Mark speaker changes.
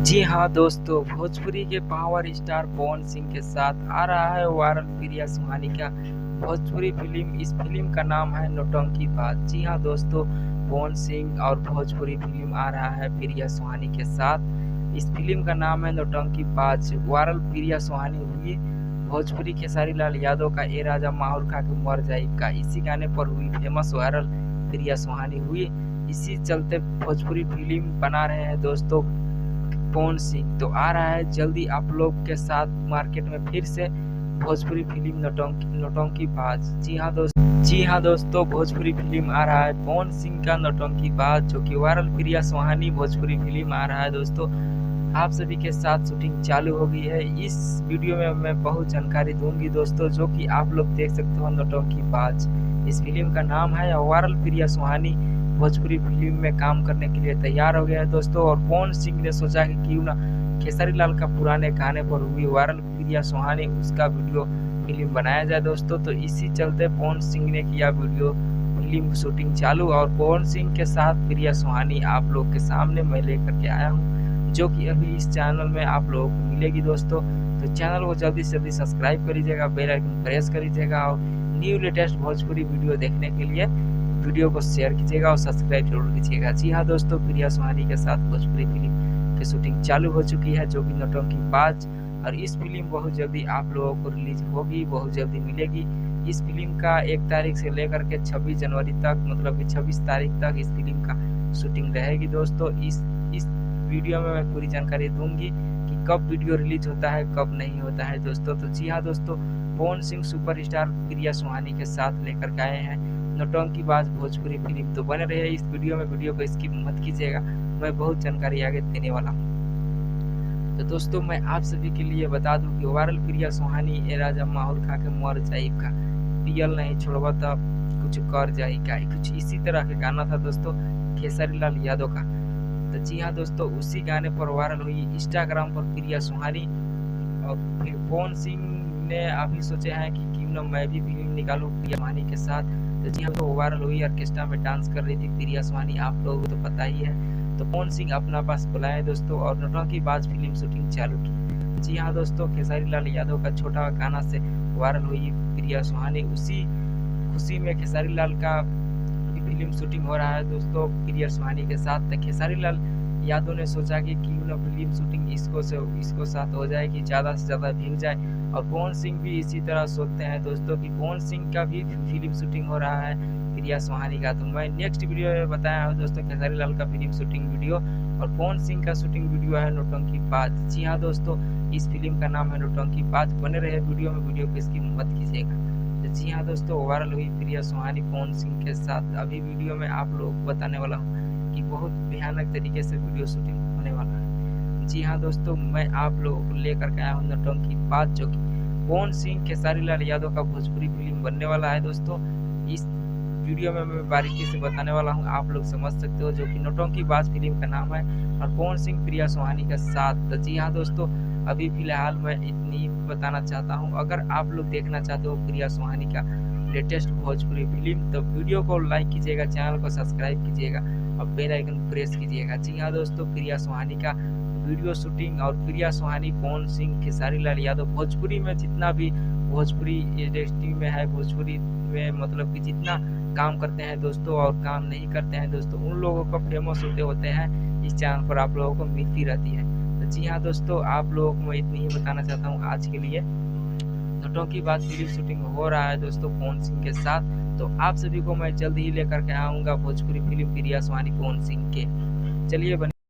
Speaker 1: जी हाँ दोस्तों, भोजपुरी के पावर स्टार पवन सिंह के साथ आ रहा है वायरल प्रिया सुहानी का भोजपुरी फिल्म। इस फिल्म का नाम है नौटंकी बाज। जी हाँ दोस्तों, पवन सिंह और भोजपुरी फिल्म आ रहा है प्रिया सुहानी के साथ। इस फिल्म का नाम है नौटंकी बाज। वायरल प्रिया सुहानी हुई भोजपुरी खेसारी लाल यादव का ए राजा माहौल खा के मर जाइब का, इसी गाने पर हुई फेमस वायरल प्रिया सुहानी हुई। इसी चलते भोजपुरी फिल्म बना रहे हैं दोस्तों पवन सिंह। तो आ रहा है जल्दी आप लोग के साथ मार्केट में फिर से भोजपुरी फिल्म नौटंकी बाज। जी हाँ दोस्तों, भोजपुरी फिल्म आ रहा है पवन सिंह का नौटंकी बाज, जो कि वायरल प्रिया सुहानी भोजपुरी फिल्म आ रहा है दोस्तों। आप सभी के साथ शूटिंग चालू हो गई है। इस वीडियो में मैं बहुत जानकारी दूंगी दोस्तों, जो कि आप लोग देख सकते हो नौटंकी बाज। इस फिल्म का नाम है वायरल प्रिया सुहानी भोजपुरी फिल्म में काम करने के लिए तैयार हो गया है दोस्तों। और पवन सिंह ने सोचा कि क्यों ना खेसारी लाल का पुराने गाने पर हुई वायरल प्रिया सुहानी उसका वीडियो फिल्म बनाया जाए दोस्तों। तो इसी चलते पवन सिंह ने किया वीडियो फिल्म शूटिंग चालू, और पवन सिंह के साथ प्रिया सुहानी आप लोग के सामने मैं लेकर के आया हूँ, जो कि अभी इस चैनल में आप लोगों को मिलेगी दोस्तों। तो चैनल को जल्दी से जल्दी सब्सक्राइब करिएगा, बेल आइकन प्रेस करिएगा, और न्यू लेटेस्ट भोजपुरी वीडियो देखने के लिए वीडियो को शेयर कीजिएगा और सब्सक्राइब जरूर कीजिएगा। जी हाँ दोस्तों, प्रिया सुहानी के साथ भोजपुरी फिल्म की शूटिंग चालू हो चुकी है, जो कि नौटंकी बाज। और इस फिल्म बहुत जल्दी आप लोगों को रिलीज होगी, बहुत जल्दी मिलेगी। इस फिल्म का 1 तारीख से लेकर के 26 जनवरी तक, मतलब कि 26 तारीख तक इस फिल्म का शूटिंग रहेगी दोस्तों। इस वीडियो में मैं पूरी जानकारी दूंगी कि कब वीडियो रिलीज होता है, कब नहीं होता है दोस्तों। तो जी हाँ दोस्तों, पवन सिंह सुपरस्टार प्रिया सुहानी के साथ लेकर के आए हैं नौटंकी बाज भोजपुरी फिल्म। तो बने रहिए इस वीडियो में, वीडियो को स्किप मत कीजिएगा, मैं बहुत जानकारी आगे देने वाला हूँ। तो दोस्तों, मैं आप सभी के लिए बता दूं कि वायरल प्रिया सुहानी ए राजा माहौल खा के मर जाइब का, पियल नहीं छोड़वा तब कुछ कर जाई का, कुछ इसी तरह के गाना था दोस्तों खेसारी लाल यादव का। तो जी हाँ दोस्तों, उसी गाने पर वायरल हुई इंस्टाग्राम पर प्रिया सुहानी। और पवन सिंह ने अभी सोचा है कि क्यों ना मैं भी फिल्म निकालूं प्रिया सुहानी के साथ। तो जी हाँ, तो वायरल हुई, ऑर्केस्ट्रा में डांस कर रही थी प्रिया सुहानी, आप लोगों को तो पता ही है। तो पवन सिंह अपना पास बुलाए दोस्तों, और नौटंकी बाज फिल्म शूटिंग चालू की। जी हाँ दोस्तों, खेसारी लाल यादव का छोटा गाना से वायरल हुई प्रिया सुहानी। उसी खुशी में खेसारी लाल का फिल्म शूटिंग हो रहा है दोस्तों प्रिया सुहानी के साथ। तो खेसारी लाल यादव ने सोचा कि क्यों ना फिल्म शूटिंग इसको साथ हो जाए कि ज़्यादा से ज़्यादा भीड़ जाए। और पवन सिंह भी इसी तरह सोचते हैं दोस्तों कि पवन सिंह का भी फिल्म शूटिंग हो रहा है प्रिया सुहानी का। तो मैं नेक्स्ट वीडियो में बताया हूँ दोस्तों खेसारी लाल का फिल्म शूटिंग वीडियो, और पवन सिंह का शूटिंग वीडियो है नौटंकी बाज। जी हाँ दोस्तों, इस फिल्म का नाम है नौटंकी बाज। बने रहे वीडियो में, वीडियो को इसकी मत कीजिएगा। तो जी हाँ दोस्तों, वायरल हुई प्रिया सुहानी पवन सिंह के साथ। अभी वीडियो में आप लोग को बताने वाला हूँ कि बहुत भयानक तरीके से वीडियो शूटिंग होने वाला है। जी हाँ दोस्तों, मैं आप लोगों को लेकर के आया हूँ नौटंकी बाज, जो कि पवन सिंह खेसारी लाल यादव का भोजपुरी फिल्म बनने वाला है दोस्तों। इस वीडियो में मैं बारीकी से बताने वाला हूँ, आप लोग समझ सकते हो, जो कि नौटंकी बाज फिल्म का नाम है, और पवन सिंह प्रिया सुहानी के साथ। तो जी हाँ दोस्तों, अभी फिलहाल मैं इतनी बताना चाहता हूँ। अगर आप लोग देखना चाहते हो प्रिया सुहानी का लेटेस्ट भोजपुरी फिल्म, तो वीडियो को लाइक कीजिएगा, चैनल को सब्सक्राइब कीजिएगा, और बेल आइकन प्रेस कीजिएगा। जी हाँ दोस्तों, प्रिया सुहानी का वीडियो शूटिंग, और प्रिया सुहानी पवन सिंह खेसारी लाल यादव भोजपुरी में जितना भी भोजपुरी इंडस्ट्री में है, भोजपुरी में मतलब कि जितना काम करते हैं दोस्तों और काम नहीं करते हैं दोस्तों, उन लोगों को फेमस होते हैं इस चैनल पर आप लोगों को मिलती रहती है। तो जी हाँ दोस्तों, आप लोगों को मैं इतनी ही बताना चाहता हूँ आज के लिए। नौटंकी बाज फिल्म शूटिंग हो रहा है दोस्तों पवन सिंह के साथ। तो आप सभी को मैं जल्द ही लेकर के आऊँगा भोजपुरी फिल्म प्रिया सुहानी पवन सिंह के। चलिए